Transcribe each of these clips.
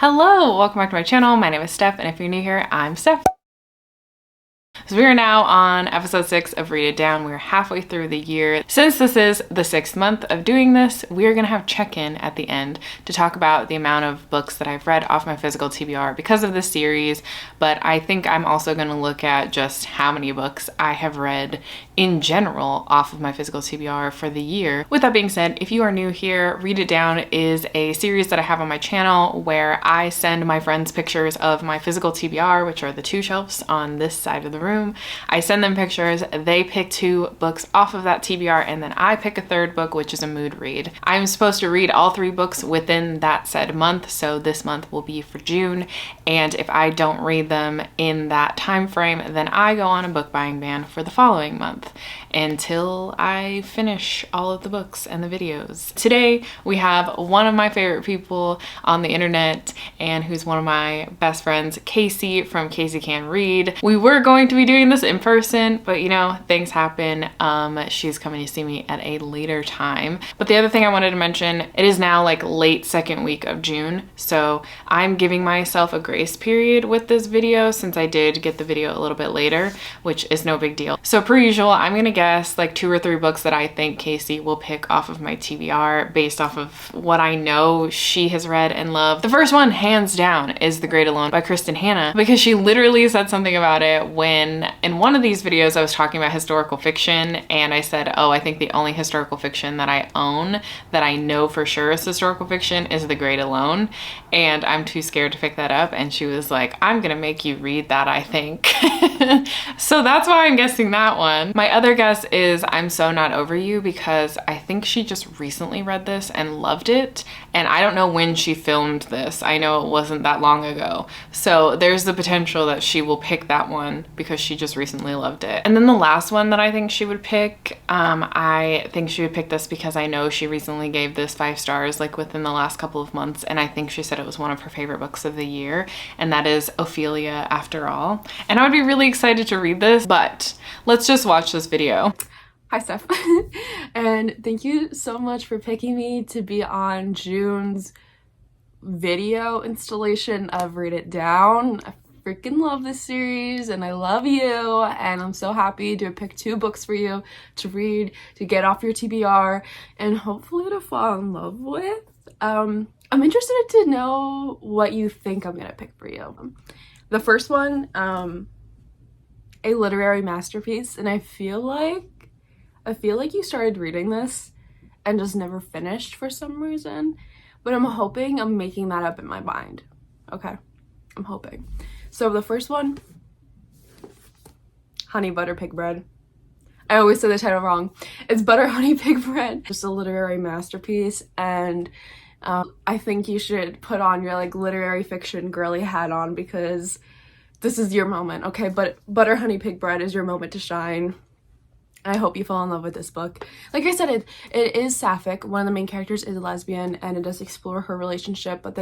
Hello, welcome back to my channel. My name is Steph, and if you're new here, I'm Steph. So we are now on episode 6 of Read It Down. We're halfway through the year. Since this is the 6th month of doing this, we are going to have check-in at the end to talk about the amount of books that I've read off my physical TBR because of this series, but I think I'm also going to look at just how many books I have read in general off of my physical TBR for the year. With that being said, if you are new here, Read It Down is a series that I have on my channel where I send my friends pictures of my physical TBR, which are the 2 shelves on this side of the room. I send them pictures, they pick 2 books off of that TBR, and then I pick a 3rd book, which is a mood read. I'm supposed to read all 3 books within that said month, so this month will be for June, and if I don't read them in that time frame, then I go on a book buying ban for the following month until I finish all of the books and the videos. Today we have one of my favorite people on the internet and who's one of my best friends, Kasey from Kasey Can Read. We were going to be doing this in person, but you know, things happen. She's coming to see me at a later time. But the other thing I wanted to mention, it is now like late 2nd week of June, so I'm giving myself a grace period with this video since I did get the video a little bit later, which is no big deal. So per usual, I'm gonna guess like 2 or 3 books that I think Kasey will pick off of my TBR based off of what I know she has read and loved. The first one, hands down, is The Great Alone by Kristen Hanna, because she literally said something about it when in one of these videos I was talking about historical fiction, and I said, oh, I think the only historical fiction that I own that I know for sure is historical fiction is The Great Alone, and I'm too scared to pick that up. And she was like, I'm gonna make you read that, I think. So that's why I'm guessing that one. My other guess is I'm So Not Over You, because I think she just recently read this and loved it, and I don't know when she filmed this. I know it wasn't that long ago, so there's the potential that she will pick that one because she just recently loved it. And then the last one that I think she would pick, I think she would pick this because I know she recently gave this 5 stars like within the last couple of months, and I think she said it was one of her favorite books of the year, and that is Ophelia After All. And I would be really excited to read this, but let's just watch this video. Hi, Steph. And thank you so much for picking me to be on June's video installation of Read It Down. I freaking love this series and I love you, and I'm so happy to pick 2 books for you to read, to get off your TBR, and hopefully to fall in love with. I'm interested to know what you think I'm gonna pick for you. The first one, a literary masterpiece, and I feel like you started reading this and just never finished for some reason, but I'm hoping I'm making that up in my mind. Okay, I'm hoping. So the first one, Honey Butter Pig Bread. I always say the title wrong. It's Butter Honey Pig Bread. Just a literary masterpiece, and I think you should put on your like literary fiction girly hat on because this is your moment, okay? But Butter Honey Pig Bread is your moment to shine. I hope you fall in love with this book. Like I said, it is sapphic. One of the main characters is a lesbian, and it does explore her relationship with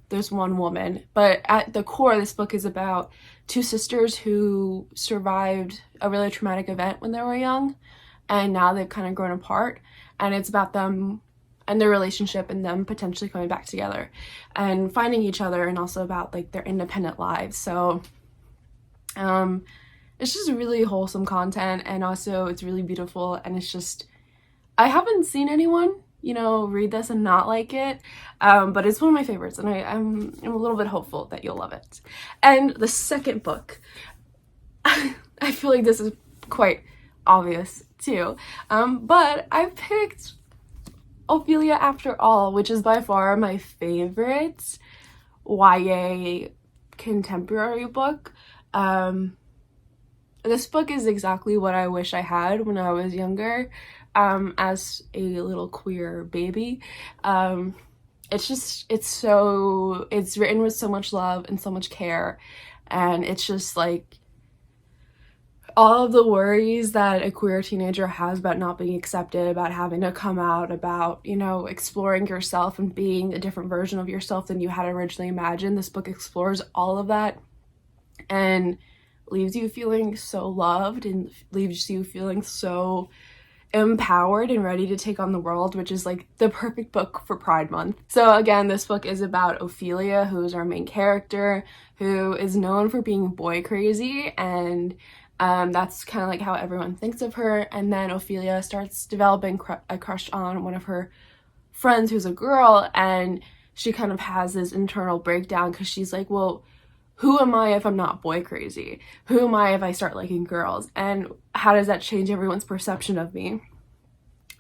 this one woman. But at the core, this book is about 2 sisters who survived a really traumatic event when they were young, and now they've kind of grown apart. And it's about them and their relationship and them potentially coming back together and finding each other, and also about like their independent lives. So, it's just really wholesome content, and also it's really beautiful, and it's just, I haven't seen anyone, you know, read this and not like it, but it's one of my favorites, and I'm a little bit hopeful that you'll love it. And the second book, I feel like this is quite obvious too, but I picked Ophelia After All, which is by far my favorite YA contemporary book. This book is exactly what I wish I had when I was younger, as a little queer baby. It's written with so much love and so much care, and it's just like all of the worries that a queer teenager has about not being accepted, about having to come out, about, you know, exploring yourself and being a different version of yourself than you had originally imagined. This book explores all of that and leaves you feeling so loved and leaves you feeling so empowered and ready to take on the world, which is like the perfect book for Pride Month. So again, this book is about Ophelia, who is our main character, who is known for being boy crazy, and that's kind of like how everyone thinks of her. And then Ophelia starts developing a crush on one of her friends who's a girl, and she kind of has this internal breakdown because she's like, well, who am I if I'm not boy crazy? Who am I if I start liking girls? And how does that change everyone's perception of me?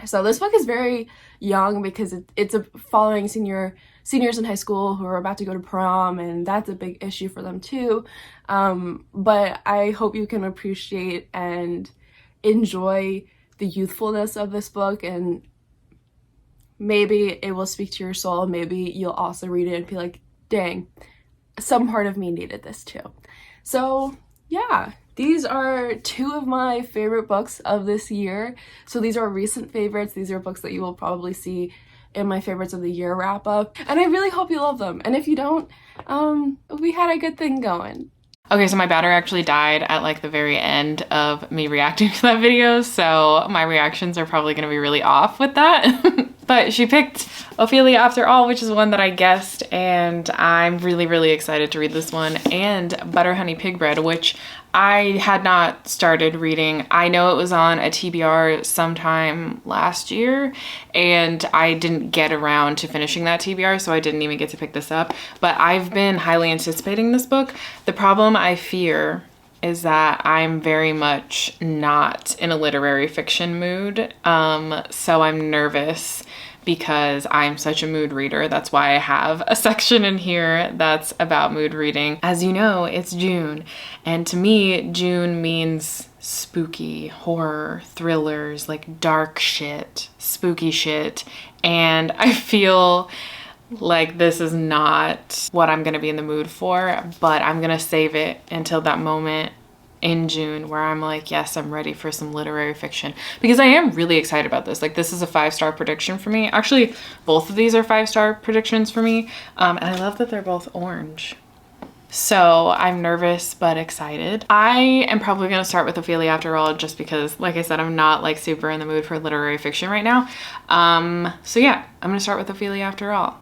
So this book is very young because it's following seniors in high school who are about to go to prom, and that's a big issue for them too. But I hope you can appreciate and enjoy the youthfulness of this book, and maybe it will speak to your soul. Maybe you'll also read it and be like, dang, some part of me needed this too. So yeah, these are two of my favorite books of this year. So these are recent favorites. These are books that you will probably see in my favorites of the year wrap up. And I really hope you love them. And if you don't, we had a good thing going. Okay, so my battery actually died at like the very end of me reacting to that video, so my reactions are probably gonna be really off with that. But she picked Ophelia After All, which is one that I guessed, and I'm really, really excited to read this one, and Butter Honey Pig Bread, which I had not started reading. I know it was on a TBR sometime last year, and I didn't get around to finishing that TBR, so I didn't even get to pick this up. But I've been highly anticipating this book. The problem I fear is that I'm very much not in a literary fiction mood, so I'm nervous because I'm such a mood reader. That's why I have a section in here that's about mood reading. As you know, it's June, and to me, June means spooky, horror, thrillers, like dark shit, spooky shit, and I feel like this is not what I'm gonna be in the mood for, but I'm gonna save it until that moment in June where I'm like, yes, I'm ready for some literary fiction, because I am really excited about this. Like, this is a 5-star prediction for me. Actually, both of these are 5-star predictions for me. And I love that they're both orange. So I'm nervous but excited. I am probably gonna start with Ophelia After All, just because, like I said, I'm not like super in the mood for literary fiction right now. So yeah, I'm gonna start with Ophelia After All.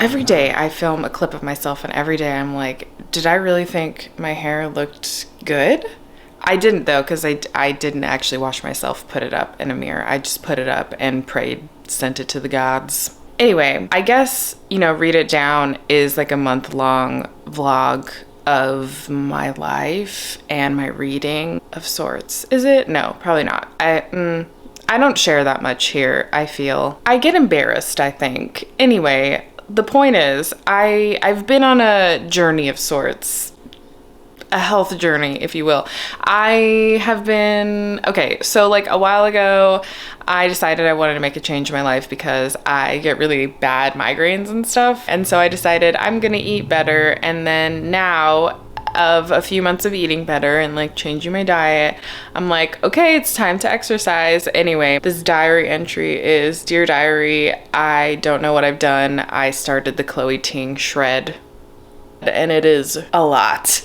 Every day I film a clip of myself, and every day I'm like, did I really think my hair looked good? I didn't though, because I didn't actually watch myself put it up in a mirror. I just put it up and prayed, sent it to the gods. Anyway, I guess, you know, Read It Down is like a month-long vlog of my life and my reading of sorts. Is it? No, probably not. I don't share that much here, I feel. I get embarrassed, I think. Anyway, the point is, I've been on a journey of sorts. A health journey, if you will. Okay, so like a while ago, I decided I wanted to make a change in my life because I get really bad migraines and stuff. And so I decided I'm gonna eat better. And then now, of a few months of eating better and like changing my diet, I'm like, okay, it's time to exercise. Anyway, this diary entry is, Dear Diary, I don't know what I've done. I started the Chloe Ting shred, and it is a lot.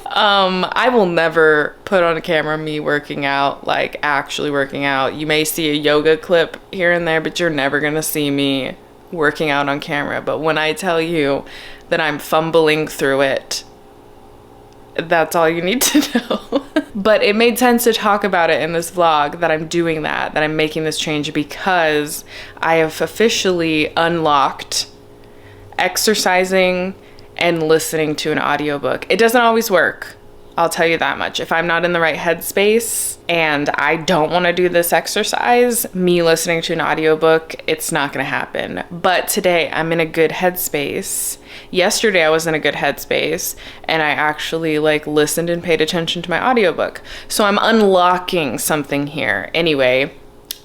I will never put on a camera me working out, like actually working out. You may see a yoga clip here and there, but you're never gonna see me working out on camera. But when I tell you that I'm fumbling through it, that's all you need to know. But it made sense to talk about it in this vlog, that I'm doing that I'm making this change, because I have officially unlocked exercising and listening to an audiobook. It doesn't always work, I'll tell you that much. If I'm not in the right headspace and I don't want to do this exercise, me listening to an audiobook, it's not going to happen. But today I'm in a good headspace. Yesterday I was in a good headspace and I actually listened and paid attention to my audiobook. So I'm unlocking something here. Anyway,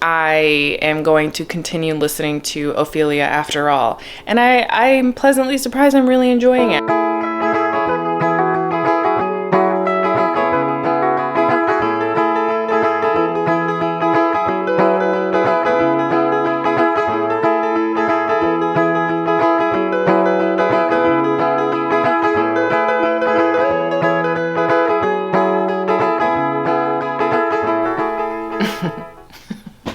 I am going to continue listening to Ophelia After All. And I'm pleasantly surprised I'm really enjoying it.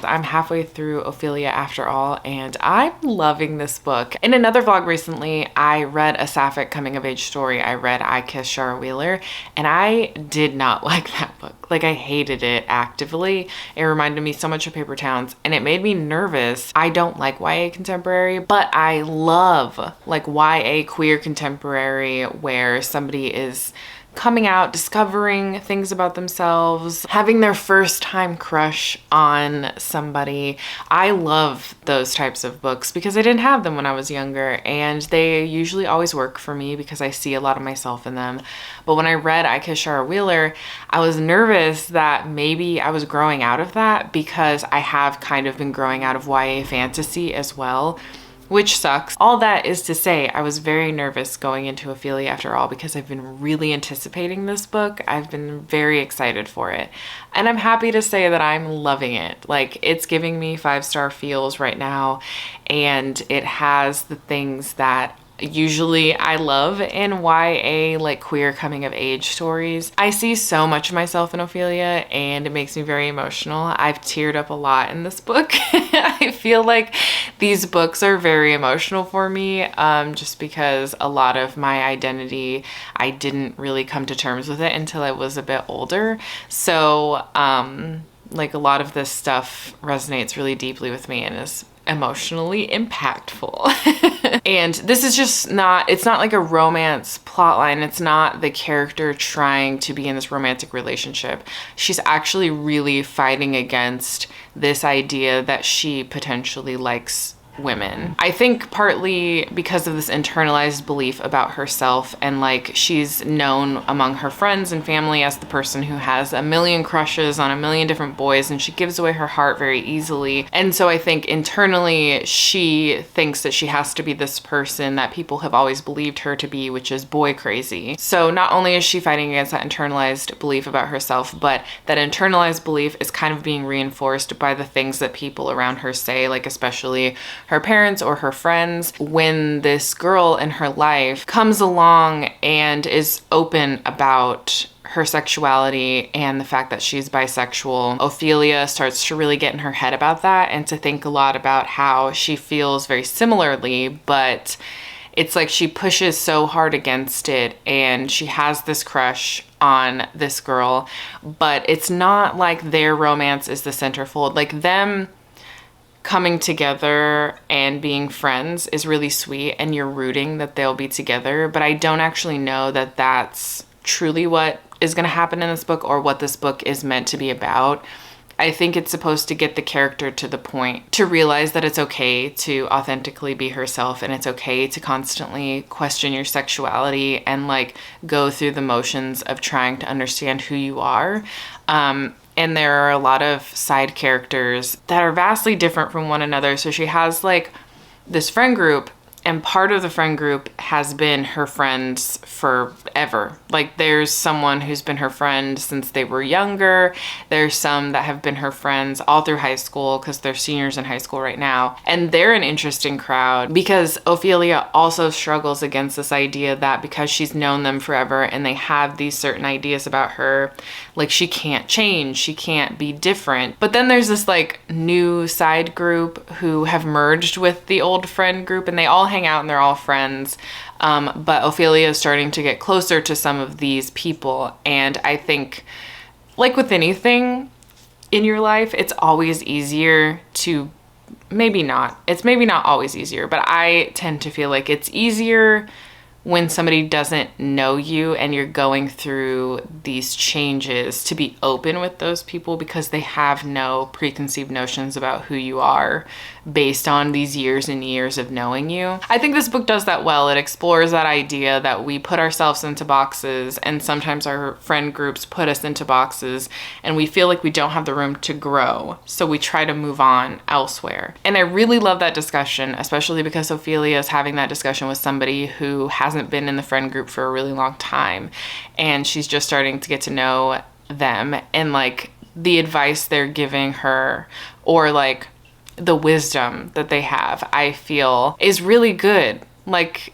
I'm halfway through Ophelia After All, and I'm loving this book. In another vlog recently, I read a sapphic coming-of-age story. I read I Kissed Shara Wheeler, and I did not like that book. I hated it actively. It reminded me so much of Paper Towns, and it made me nervous. I don't like YA contemporary, but I love YA queer contemporary where somebody is coming out, discovering things about themselves, having their first time crush on somebody. I love those types of books because I didn't have them when I was younger, and they usually always work for me because I see a lot of myself in them. But when I read I Kissed Shara Wheeler, I was nervous that maybe I was growing out of that, because I have kind of been growing out of YA fantasy as well, which sucks. All that is to say, I was very nervous going into Ophelia After All because I've been really anticipating this book. I've been very excited for it. And I'm happy to say that I'm loving it. It's giving me 5-star feels right now, and it has the things that usually I love in YA, queer coming of age stories. I see so much of myself in Ophelia, and it makes me very emotional. I've teared up a lot in this book. I feel like these books are very emotional for me, just because a lot of my identity, I didn't really come to terms with it until I was a bit older. So, a lot of this stuff resonates really deeply with me and is emotionally impactful. And this is just not, it's not like a romance plotline. It's not the character trying to be in this romantic relationship. She's actually really fighting against this idea that she potentially likes women. I think partly because of this internalized belief about herself, and she's known among her friends and family as the person who has a million crushes on a million different boys, and she gives away her heart very easily. And so I think internally she thinks that she has to be this person that people have always believed her to be, which is boy crazy. So not only is she fighting against that internalized belief about herself, but that internalized belief is kind of being reinforced by the things that people around her say, especially her parents or her friends. When this girl in her life comes along and is open about her sexuality and the fact that she's bisexual, Ophelia starts to really get in her head about that and to think a lot about how she feels very similarly, but it's she pushes so hard against it, and she has this crush on this girl, but it's not their romance is the centerfold. Them coming together and being friends is really sweet, and you're rooting that they'll be together, but I don't actually know that that's truly what is going to happen in this book or what this book is meant to be about. I think it's supposed to get the character to the point to realize that it's okay to authentically be herself, and it's okay to constantly question your sexuality and go through the motions of trying to understand who you are. And there are a lot of side characters that are vastly different from one another. So she has this friend group, And part of the friend group has been her friends forever. Like, there's someone who's been her friend since they were younger. There's some that have been her friends all through high school because they're seniors in high school right now. And they're an interesting crowd because Ophelia also struggles against this idea that because she's known them forever and they have these certain ideas about her, like, she can't change, she can't be different. But then there's this like new side group who have merged with the old friend group, and they all hang out and they're all friends. But Ophelia is starting to get closer to some of these people. And I think, like with anything in your life, it's always easier to, maybe not, it's maybe not always easier, but I tend to feel like it's easier when somebody doesn't know you and you're going through these changes to be open with those people because they have no preconceived notions about who you are based on these years and years of knowing you. I think this book does that well. It explores that idea that we put ourselves into boxes, and sometimes our friend groups put us into boxes, and we feel like we don't have the room to grow, so we try to move on elsewhere. And I really love that discussion, especially because Ophelia is having that discussion with somebody who hasn't been in the friend group for a really long time, and she's just starting to get to know them, and like the advice they're giving her, or like the wisdom that they have, I feel is really good. Like,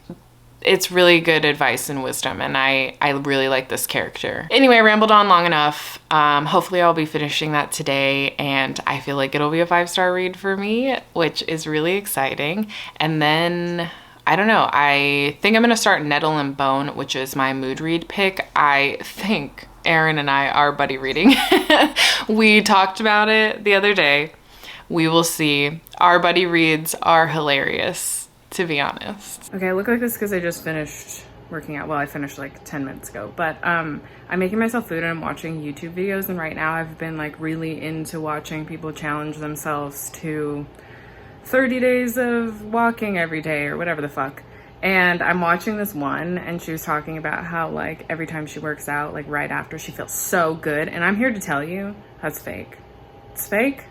it's really good advice and wisdom, and I really like this character. Anyway, I rambled on long enough. Hopefully I'll be finishing that today, and I feel like it'll be a 5-star read for me, which is really exciting. And then, I don't know, I think I'm gonna start Nettle and Bone, which is my mood read pick. I think Aaron and I are buddy reading. We talked about it the other day. We will see. Our buddy reads are hilarious, to be honest. Okay, I look like this because I just finished working out. Well, I finished like 10 minutes ago, but I'm making myself food and I'm watching YouTube videos, and right now I've been like really into watching people challenge themselves to 30 days of walking every day or whatever the fuck. And I'm watching this one, and she was talking about how like every time she works out, like right after, she feels so good. And I'm here to tell you that's fake. It's fake.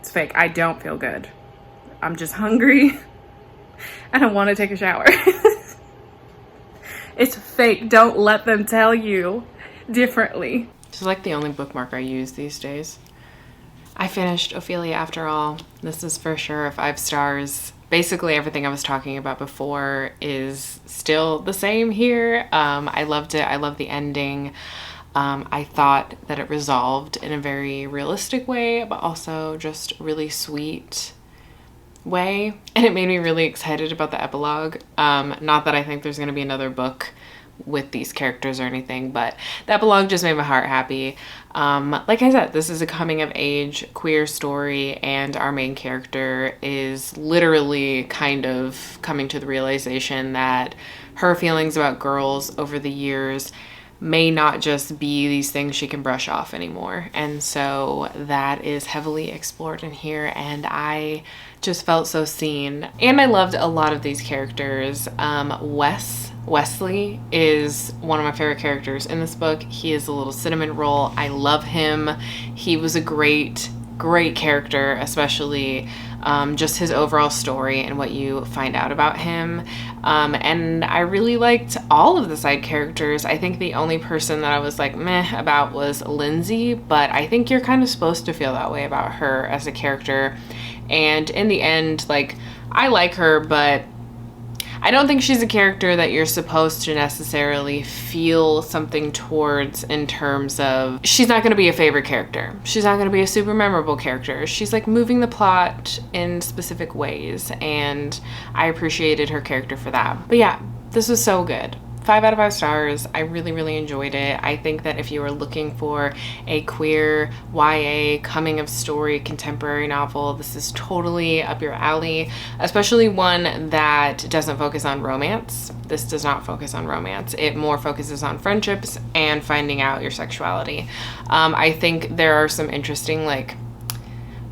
It's fake. I don't feel good. I'm just hungry and I want to take a shower. It's fake. Don't let them tell you differently. This is like the only bookmark I use these days. I finished Ophelia After All. This is for sure 5 stars. Basically everything I was talking about before is still the same here. I loved it. I love the ending. I thought that it resolved in a very realistic way, but also just really sweet way. And it made me really excited about the epilogue. Not that I think there's going to be another book with these characters or anything, but the epilogue just made my heart happy. Like I said, this is a coming of age queer story, and our main character is literally kind of coming to the realization that her feelings about girls over the years may not just be these things she can brush off anymore. And so that is heavily explored in here, and I just felt so seen. And I loved a lot of these characters. Wesley is one of my favorite characters in this book. He is a little cinnamon roll. I love him. He was a great character, especially just his overall story and what you find out about him. And I really liked all of the side characters. I think the only person that I was like meh about was Lindsay, but I think you're kind of supposed to feel that way about her as a character. And in the end, like, I like her, but I don't think she's a character that you're supposed to necessarily feel something towards, in terms of, she's not going to be a favorite character. She's not going to be a super memorable character. She's like moving the plot in specific ways, and I appreciated her character for that. But yeah, this was so good. 5 out of 5 stars. I really enjoyed it. I think that if you are looking for a queer YA coming of story contemporary novel, this is totally up your alley, especially one that doesn't focus on romance. This does not focus on romance. It more focuses on friendships and finding out your sexuality. I think there are some interesting, like,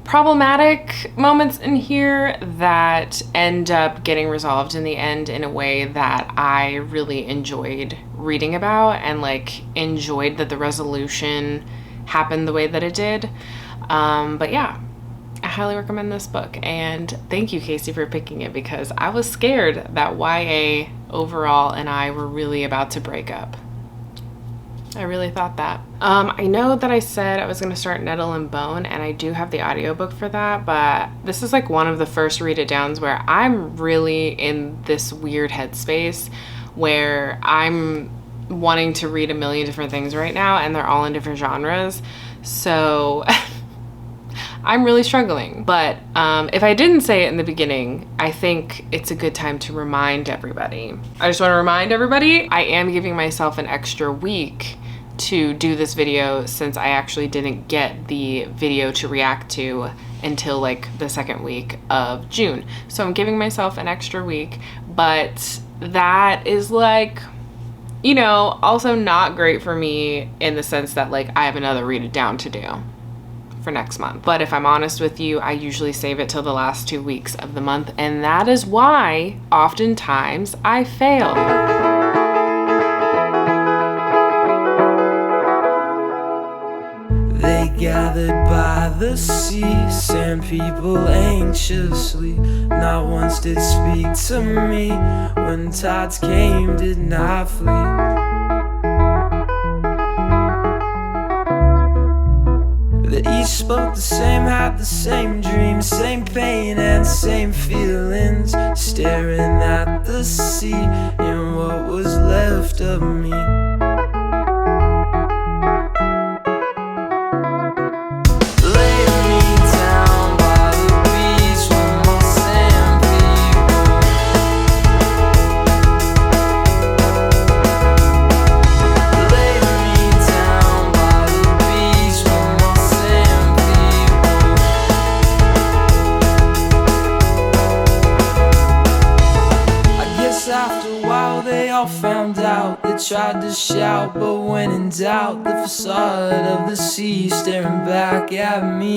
problematic moments in here that end up getting resolved in the end in a way that I really enjoyed reading about, and like enjoyed that the resolution happened the way that it did. But yeah, I highly recommend this book, and thank you, Kasey, for picking it, because I was scared that YA overall and I were really about to break up. I really thought that. I know that I said I was going to start Nettle and Bone, and I do have the audiobook for that, but this is like one of the first read it downs where I'm really in this weird headspace where I'm wanting to read a million different things right now, and they're all in different genres. So I'm really struggling. But if I didn't say it in the beginning, I think it's a good time to remind everybody. I just want to remind everybody I am giving myself an extra week to do this video, since I actually didn't get the video to react to until like the second week of June. So I'm giving myself an extra week, but that is like, you know, also not great for me in the sense that like I have another read it down to do for next month. But if I'm honest with you, I usually save it till the last 2 weeks of the month, and that is why oftentimes I fail. They gathered by the sea, sand people anxiously. Not once did speak to me. When tides came, did not flee. They each spoke the same, had the same dreams, same pain and same feelings. Staring at the sea and what was left of me. Found out, they tried to shout, but when in doubt, the facade of the sea staring back at me.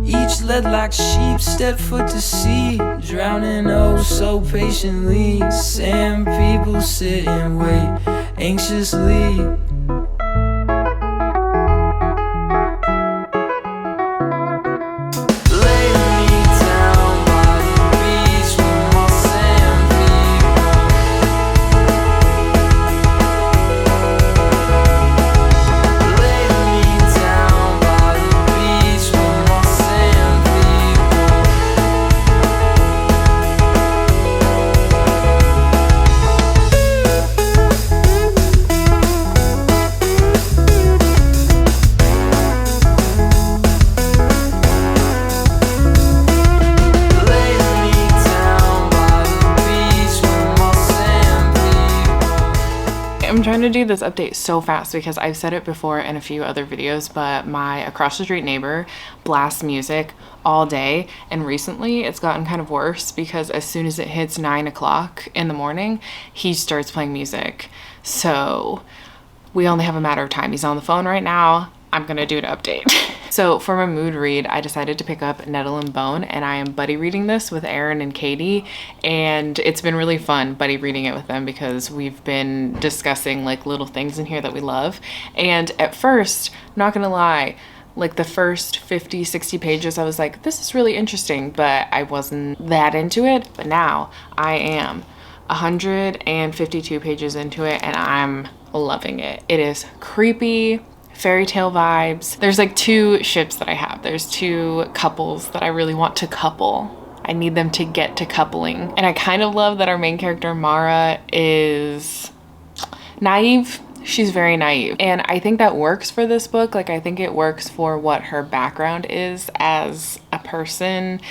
Each led like sheep, stepped foot to sea, drowning oh so patiently. Sand people sit and wait anxiously. I'm trying to do this update so fast because I've said it before in a few other videos, but my across the street neighbor blasts music all day, and recently it's gotten kind of worse because as soon as it hits 9 o'clock in the morning, he starts playing music. So we only have a matter of time. He's on the phone right now. I'm gonna do an update. So for my mood read, I decided to pick up Nettle and Bone, and I am buddy reading this with Aaron and Katie, and it's been really fun buddy reading it with them because we've been discussing like little things in here that we love. And at first, not gonna lie, like the first 50-60 pages I was like, this is really interesting, but I wasn't that into it. But now I am 152 pages into it and I'm loving it. It is creepy, fairy tale vibes. There's like two ships that I have. There's two couples that I really want to couple. I need them to get to coupling. And I kind of love that our main character, Mara, is naive. She's very naive. And I think that works for this book. Like, I think it works for what her background is as a person.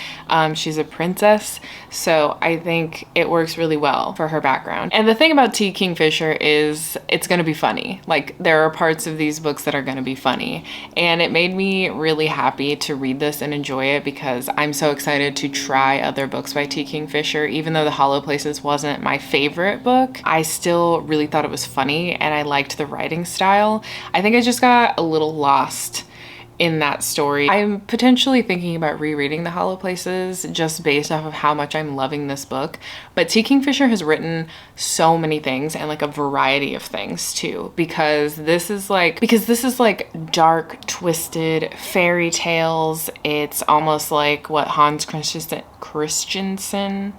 She's a princess. So I think it works really well for her background. And the thing about T. Kingfisher is it's gonna be funny. Like, there are parts of these books that are gonna be funny. And it made me really happy to read this and enjoy it because I'm so excited to try other books by T. Kingfisher. Even though The Hollow Places wasn't my favorite book, I still really thought it was funny and I liked the writing style. I think I just got a little lost in that story. I'm potentially thinking about rereading The Hollow Places just based off of how much I'm loving this book. But T. Kingfisher has written so many things, and like a variety of things too, because this is like dark, twisted fairy tales. It's almost like what Hans Christensen,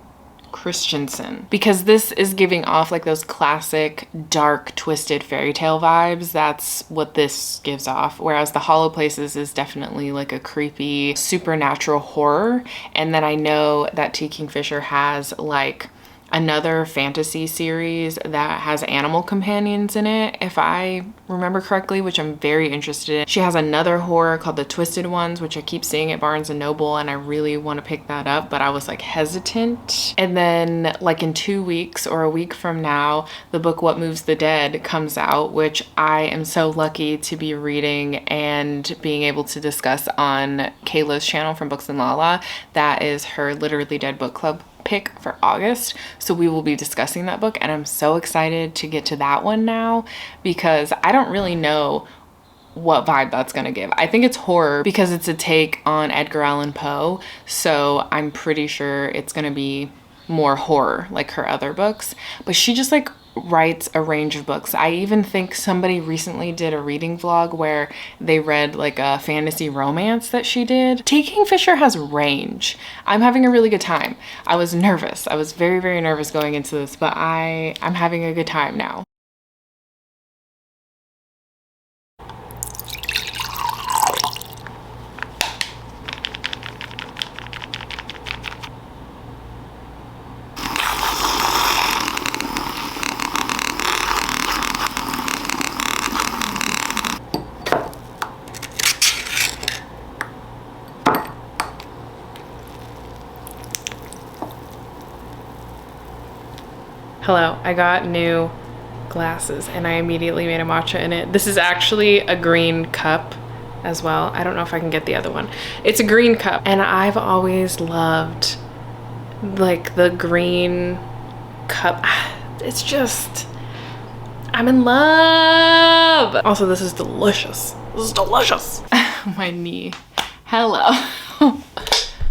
because this is giving off like those classic dark twisted fairy tale vibes. That's what this gives off, whereas The Hollow Places is definitely like a creepy supernatural horror. And then I know that T. Kingfisher has like another fantasy series that has animal companions in it, if I remember correctly, which I'm very interested in. She has another horror called The Twisted Ones, which I keep seeing at Barnes & Noble, and I really want to pick that up, but I was like hesitant. And then like in 2 weeks or a week from now, the book What Moves the Dead comes out, which I am so lucky to be reading and being able to discuss on Kayla's channel from Books and Lala. That is her Literally Dead book club pick for August, so we will be discussing that book, and I'm so excited to get to that one now because I don't really know what vibe that's gonna give. I think it's horror because it's a take on Edgar Allan Poe, so I'm pretty sure it's gonna be more horror like her other books. But she just like writes a range of books. I even think somebody recently did a reading vlog where they read like a fantasy romance that she did. T. Kingfisher has range. I'm having a really good time. I was nervous. I was very, very nervous going into this, but I'm having a good time now. Hello, I got new glasses and I immediately made a matcha in it. This is actually a green cup as well. I don't know if I can get the other one. It's a green cup, and I've always loved like the green cup. It's just, I'm in love. Also, this is delicious. This is delicious. My knee. Hello.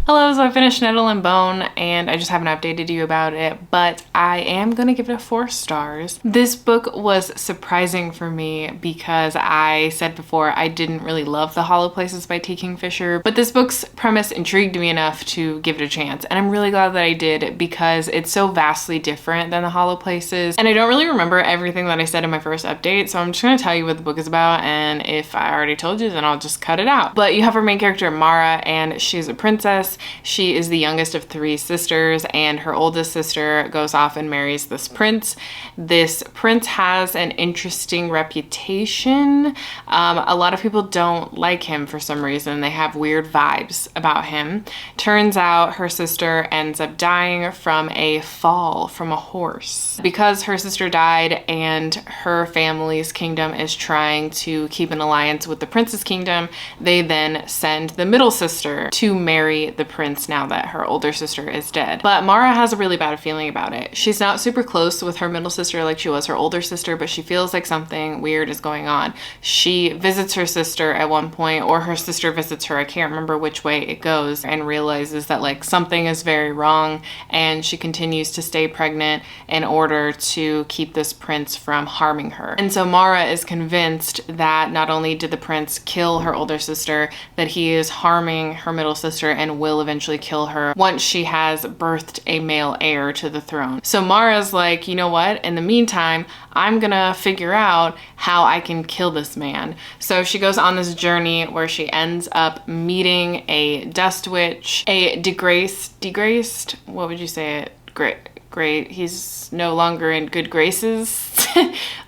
Hello, so I finished Nettle and Bone and I just haven't updated you about it, but I am gonna give it a 4 stars. This book was surprising for me because I said before I didn't really love The Hollow Places by T. Kingfisher, but this book's premise intrigued me enough to give it a chance, and I'm really glad that I did because it's so vastly different than The Hollow Places, and I don't really remember everything that I said in my first update, so I'm just gonna tell you what the book is about, and if I already told you, then I'll just cut it out. But you have our main character, Mara, and she's a princess. She is the youngest of 3 sisters, and her oldest sister goes off and marries this prince. This prince has an interesting reputation. A lot of people don't like him for some reason. They have weird vibes about him. Turns out her sister ends up dying from a fall from a horse. Because her sister died and her family's kingdom is trying to keep an alliance with the prince's kingdom, they then send the middle sister to marry the prince now that her older sister is dead. But Mara has a really bad feeling about it. She's not super close with her middle sister like she was her older sister, but she feels like something weird is going on. She visits her sister at one point, or her sister visits her, I can't remember which way it goes, and realizes that like something is very wrong, and she continues to stay pregnant in order to keep this prince from harming her. And so Mara is convinced that not only did the prince kill her older sister, that he is harming her middle sister and will eventually kill her once she has birthed a male heir to the throne. So Mara's like, you know what? In the meantime, I'm gonna figure out how I can kill this man. So she goes on this journey where she ends up meeting a dust witch, a degraced, what would you say it? Great, he's no longer in good graces,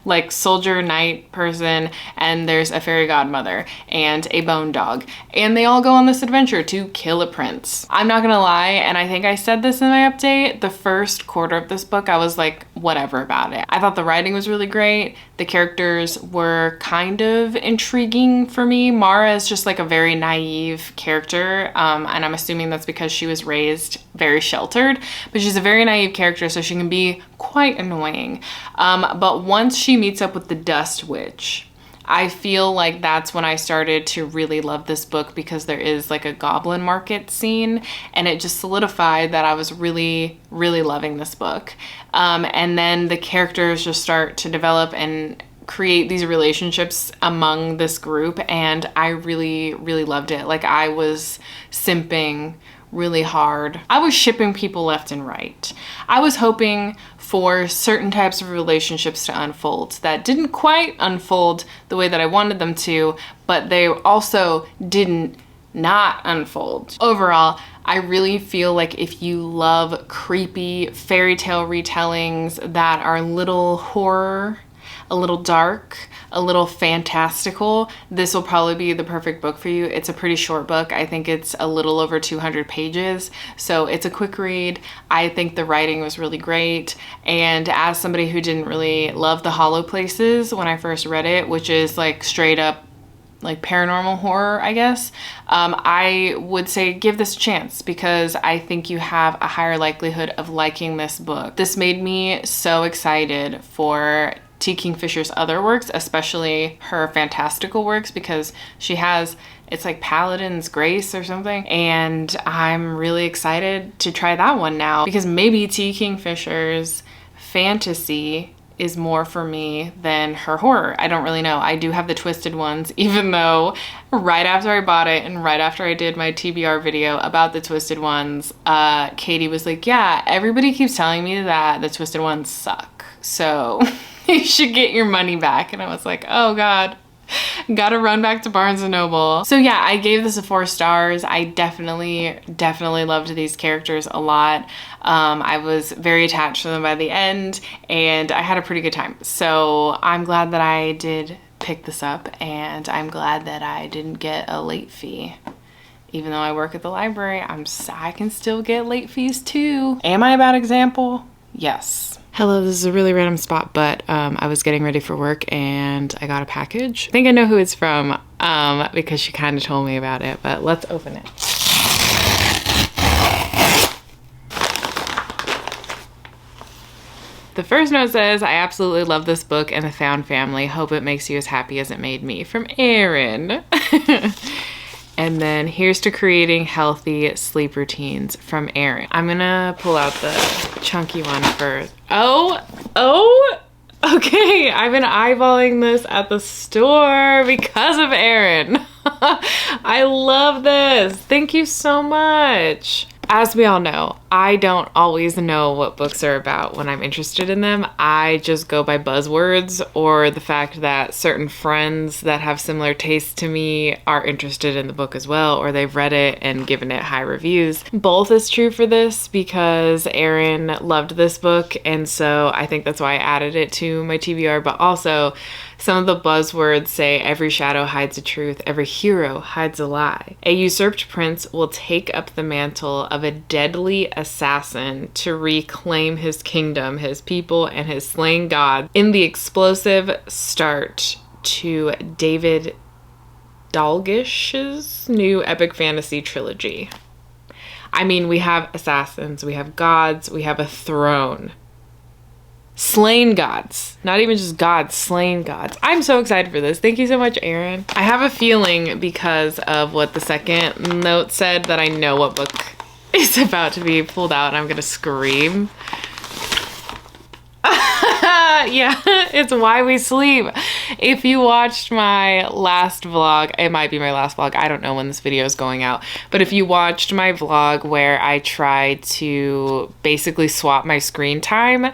like soldier knight person, and there's a fairy godmother and a bone dog, and they all go on this adventure to kill a prince. I'm not gonna lie, and I think I said this in my update, the first quarter of this book I was like whatever about it. I thought the writing was really great, the characters were kind of intriguing for me. Mara is just like a very naive character, and I'm assuming that's because she was raised very sheltered, but she's a very naive character, so she can be quite annoying. But once she meets up with the dust witch, I feel like that's when I started to really love this book, because there is like a goblin market scene, and it just solidified that I was really, really loving this book. And then the characters just start to develop and create these relationships among this group, and I really, really loved it. Like, I was simping really hard. I was shipping people left and right. I was hoping for certain types of relationships to unfold that didn't quite unfold the way that I wanted them to, but they also didn't not unfold. Overall, I really feel like if you love creepy fairy tale retellings that are a little horror, a little dark, a little fantastical, this will probably be the perfect book for you. It's a pretty short book. I think it's a little over 200 pages, so it's a quick read. I think the writing was really great, and as somebody who didn't really love the hollow places when I first read it, which is like straight up like paranormal horror, I guess, I would say give this a chance, because I think you have a higher likelihood of liking this book. This made me so excited for T. Kingfisher's other works, especially her fantastical works, because she has, it's like Paladin's Grace or something, and I'm really excited to try that one now, because maybe T. Kingfisher's fantasy is more for me than her horror. I don't really know. I do have the twisted ones, even though right after I bought it and right after I did my TBR video about the twisted ones, Katie was like, yeah, everybody keeps telling me that the twisted ones suck, so you should get your money back. And I was like, oh God, gotta run back to Barnes & Noble. So yeah, I gave this a 4 stars. I definitely loved these characters a lot. I was very attached to them by the end, and I had a pretty good time. So I'm glad that I did pick this up, and I'm glad that I didn't get a late fee. Even though I work at the library, I can still get late fees too. Am I a bad example? Yes. Hello, this is a really random spot, but I was getting ready for work and I got a package. I think I know who it's from because she kind of told me about it, but let's open it. The first note says, I absolutely love this book and the found family. Hope it makes you as happy as it made me. From Erin. And then here's to creating healthy sleep routines, from Erin. I'm gonna pull out the chunky one first. Oh, okay. I've been eyeballing this at the store because of Erin. I love this. Thank you so much. As we all know, I don't always know what books are about when I'm interested in them. I just go by buzzwords or the fact that certain friends that have similar tastes to me are interested in the book as well, or they've read it and given it high reviews. Both is true for this, because Erin loved this book, and so I think that's why I added it to my TBR, but also some of the buzzwords say every shadow hides a truth, every hero hides a lie. A usurped prince will take up the mantle of a deadly assassin to reclaim his kingdom, his people, and his slain god in the explosive start to David Dalglish's new epic fantasy trilogy. I mean, we have assassins, we have gods, we have a throne. Slain gods, not even just gods, slain gods. I'm so excited for this. Thank you so much, Erin. I have a feeling, because of what the second note said, that I know what book is about to be pulled out and I'm gonna scream. Yeah, it's Why We Sleep. If you watched my last vlog, it might be my last vlog, I don't know when this video is going out, but if you watched my vlog where I tried to basically swap my screen time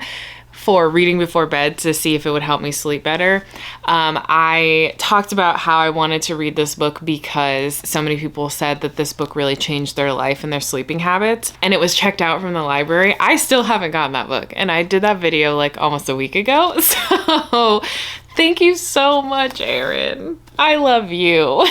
for reading before bed to see if it would help me sleep better, I talked about how I wanted to read this book because so many people said that this book really changed their life and their sleeping habits, and it was checked out from the library. I still haven't gotten that book, and I did that video like almost a week ago, so thank you so much, Erin. I love you.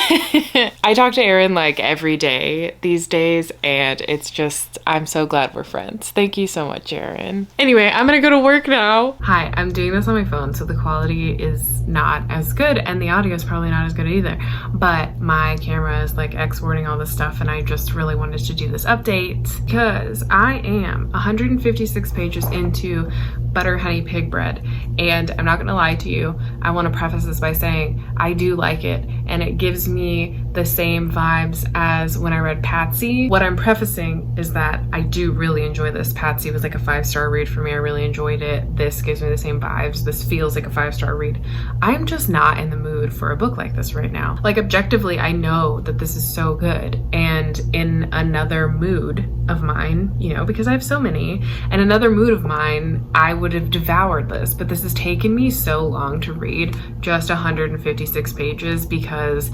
I talk to Erin like every day these days, and it's just, I'm so glad we're friends. Thank you so much, Erin. Anyway, I'm gonna go to work now. Hi, I'm doing this on my phone, so the quality is not as good, and the audio is probably not as good either, but my camera is like exporting all this stuff, and I just really wanted to do this update because I am 156 pages into butter honey pig bread. And I'm not gonna lie to you, I want to preface this by saying I do like it, and it gives me the same vibes as when I read Patsy. What I'm prefacing is that I do really enjoy this. Patsy was like a 5-star read for me. I really enjoyed it. This gives me the same vibes. This feels like a 5-star read. I'm just not in the mood for a book like this right now. Like, objectively, I know that this is so good, and in another mood of mine, you know, because I have so many, and another mood of mine, I would have devoured this, but this has taken me so long to read, just 156 pages, because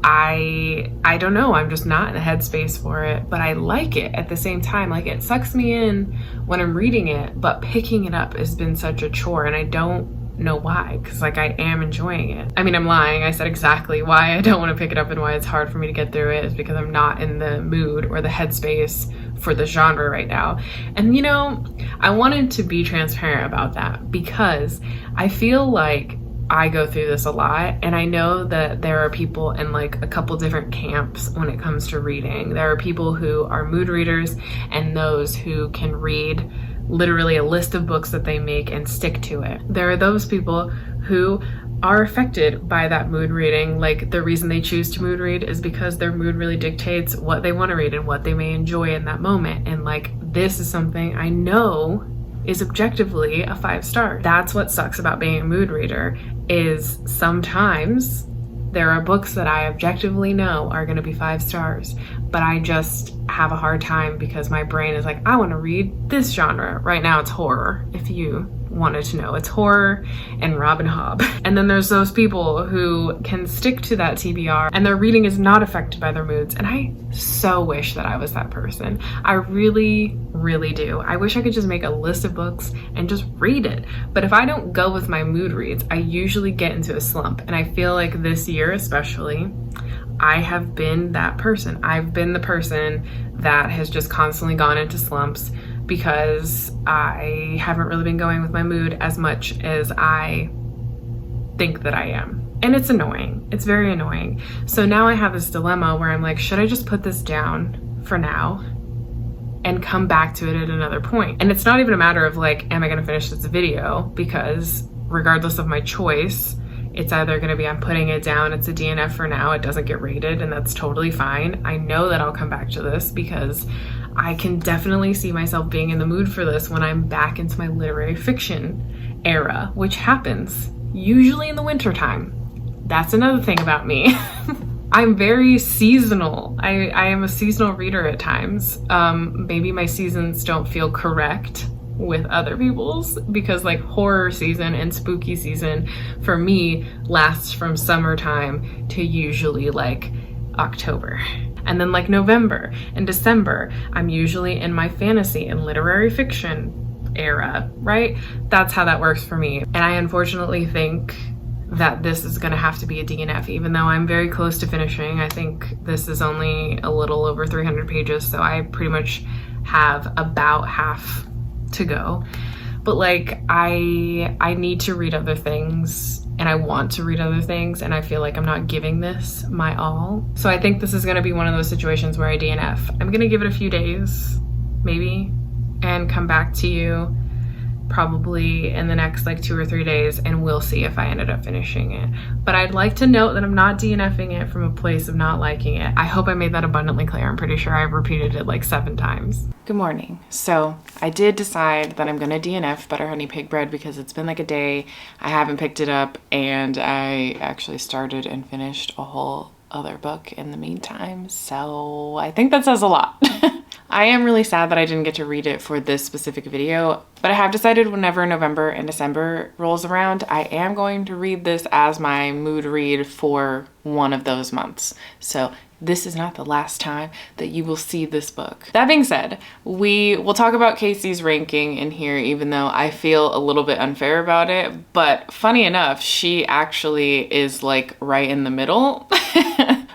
I don't know, I'm just not in the headspace for it, but I like it at the same time. Like, it sucks me in when I'm reading it, but picking it up has been such a chore, and I don't know why, because like I am enjoying it. I mean, I'm lying. I said exactly why I don't want to pick it up and why it's hard for me to get through it is because I'm not in the mood or the headspace for the genre right now. And you know, I wanted to be transparent about that because I feel like I go through this a lot, and I know that there are people in like a couple different camps when it comes to reading. There are people who are mood readers and those who can read literally a list of books that they make and stick to it. There are those people who are affected by that mood reading. Like, the reason they choose to mood read is because their mood really dictates what they want to read and what they may enjoy in that moment. And like, this is something I know is objectively a 5-star. That's what sucks about being a mood reader, is sometimes there are books that I objectively know are going to be 5 stars, but I just have a hard time because my brain is like, I want to read this genre. Right now it's horror, if you wanted to know. It's horror and Robin Hobb. And then there's those people who can stick to that TBR and their reading is not affected by their moods. And I so wish that I was that person. I really, really do. I wish I could just make a list of books and just read it. But if I don't go with my mood reads, I usually get into a slump. And I feel like this year especially, I have been that person. I've been the person that has just constantly gone into slumps because I haven't really been going with my mood as much as I think that I am. And it's annoying. It's very annoying. So now I have this dilemma where I'm like, should I just put this down for now and come back to it at another point? And it's not even a matter of like, am I gonna finish this video? Because regardless of my choice, it's either going to be I'm putting it down, it's a DNF for now, it doesn't get rated, and that's totally fine. I know that I'll come back to this because I can definitely see myself being in the mood for this when I'm back into my literary fiction era, which happens usually in the winter time. That's another thing about me. I'm very seasonal. I am a seasonal reader at times. Maybe my seasons don't feel correct with other people's, because like horror season and spooky season for me lasts from summertime to usually like October. And then like November and December, I'm usually in my fantasy and literary fiction era, right? That's how that works for me. And I unfortunately think that this is gonna have to be a DNF, even though I'm very close to finishing. I think this is only a little over 300 pages, so I pretty much have about half to go. But like, I need to read other things, and I want to read other things, and I feel like I'm not giving this my all. So I think this is gonna be one of those situations where I DNF. I'm gonna give it a few days, maybe, and come back to you probably in the next like 2 or 3 days, and we'll see if I ended up finishing it. But I'd like to note that I'm not DNFing it from a place of not liking it. I hope I made that abundantly clear. I'm pretty sure I've repeated it like 7 times. Good morning. So I did decide that I'm gonna DNF Butter Honey Pig Bread because it's been like a day. I haven't picked it up, and I actually started and finished a whole other book in the meantime. So I think that says a lot. I am really sad that I didn't get to read it for this specific video, but I have decided whenever November and December rolls around, I am going to read this as my mood read for one of those months. So this is not the last time that you will see this book. That being said, we will talk about Kasey's ranking in here, even though I feel a little bit unfair about it. But funny enough, she actually is like right in the middle.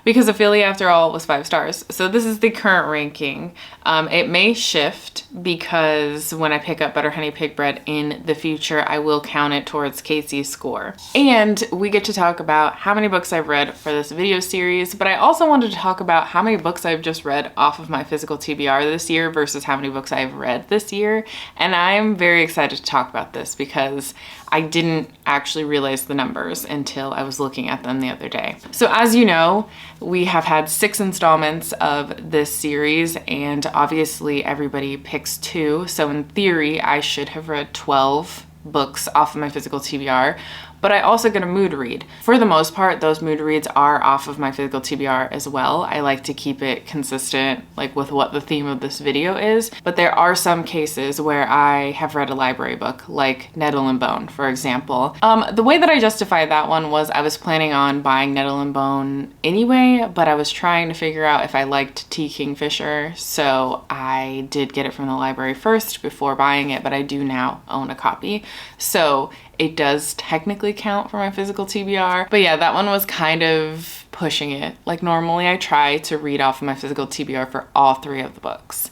because Ophelia After All was 5 stars. So this is the current ranking. It may shift because when I pick up Butter Honey Pig Bread in the future, I will count it towards Kasey's score. And we get to talk about how many books I've read for this video series, but I also wanted to talk about how many books I've just read off of my physical TBR this year versus how many books I've read this year. And I'm very excited to talk about this because I didn't actually realize the numbers until I was looking at them the other day. So as you know, we have had 6 installments of this series, and obviously everybody picks 2. So in theory, I should have read 12 books off of my physical TBR, but I also get a mood read. For the most part, those mood reads are off of my physical TBR as well. I like to keep it consistent, like with what the theme of this video is, but there are some cases where I have read a library book, like Nettle and Bone, for example. The way that I justified that one was I was planning on buying Nettle and Bone anyway, but I was trying to figure out if I liked T. Kingfisher, so I did get it from the library first before buying it, but I do now own a copy. So it does technically count for my physical TBR. But yeah, that one was kind of pushing it. Like normally I try to read off of my physical TBR for all 3 of the books.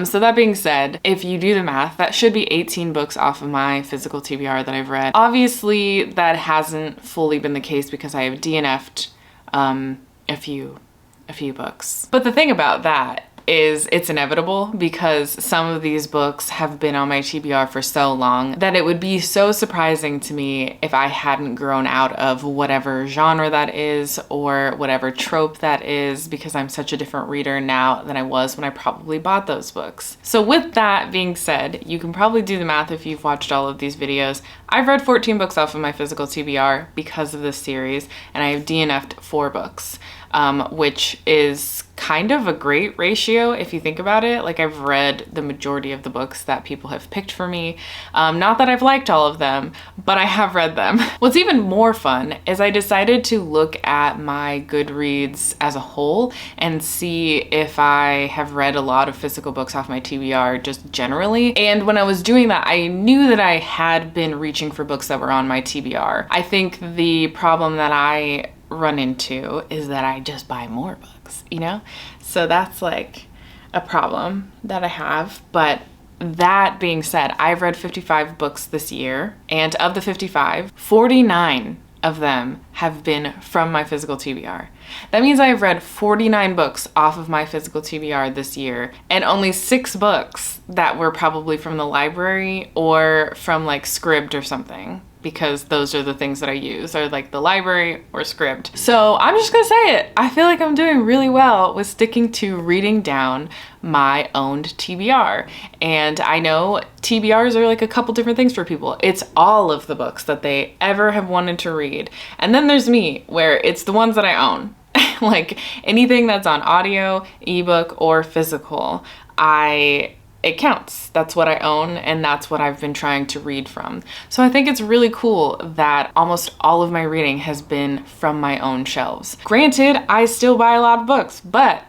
So that being said, if you do the math, that should be 18 books off of my physical TBR that I've read. Obviously that hasn't fully been the case because I have DNF'd a few books. But the thing about that is it's inevitable because some of these books have been on my TBR for so long that it would be so surprising to me if I hadn't grown out of whatever genre that is or whatever trope that is, because I'm such a different reader now than I was when I probably bought those books. So with that being said, you can probably do the math if you've watched all of these videos. I've read 14 books off of my physical TBR because of this series, and I have DNF'd 4 books, which is kind of a great ratio if you think about it. Like I've read the majority of the books that people have picked for me. Not that I've liked all of them, but I have read them. What's even more fun is I decided to look at my Goodreads as a whole and see if I have read a lot of physical books off my TBR just generally. And when I was doing that, I knew that I had been reaching for books that were on my TBR. I think the problem that I run into is that I just buy more books, you know? So that's like a problem that I have. But that being said, I've read 55 books this year, and of the 55, 49 of them have been from my physical TBR. That means I've read 49 books off of my physical TBR this year, and only 6 books that were probably from the library or from like Scribd or something, because those are the things that I use, are like the library or Scribd. So I'm just gonna say it. I feel like I'm doing really well with sticking to reading down my owned TBR. And I know TBRs are like a couple different things for people. It's all of the books that they ever have wanted to read. And then there's me, where it's the ones that I own. Like anything that's on audio, ebook, or physical, it counts. That's what I own, and that's what I've been trying to read from. So I think it's really cool that almost all of my reading has been from my own shelves. Granted, I still buy a lot of books, but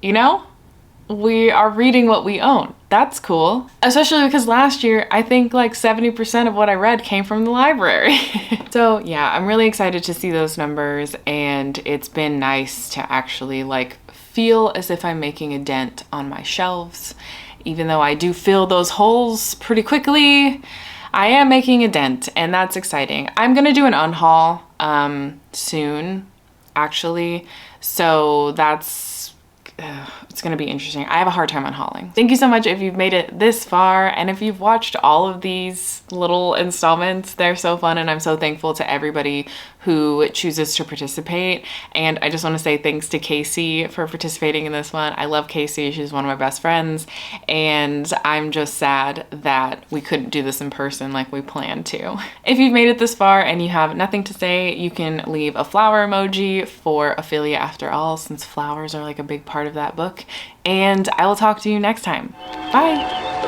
you know, we are reading what we own. That's cool. Especially because last year, I think like 70% of what I read came from the library. So yeah, I'm really excited to see those numbers, and it's been nice to actually like feel as if I'm making a dent on my shelves. Even though I do fill those holes pretty quickly, I am making a dent, and that's exciting. I'm gonna do an unhaul soon, actually. So it's gonna be interesting. I have a hard time unhauling. Thank you so much if you've made it this far, and if you've watched all of these little installments. They're so fun, and I'm so thankful to everybody who chooses to participate. And I just want to say thanks to Kasey for participating in this one. I love Kasey. She's one of my best friends, and I'm just sad that we couldn't do this in person like we planned to. If you've made it this far and you have nothing to say, you can leave a flower emoji for Ophelia After All, since flowers are like a big part of that book. And I will talk to you next time. Bye.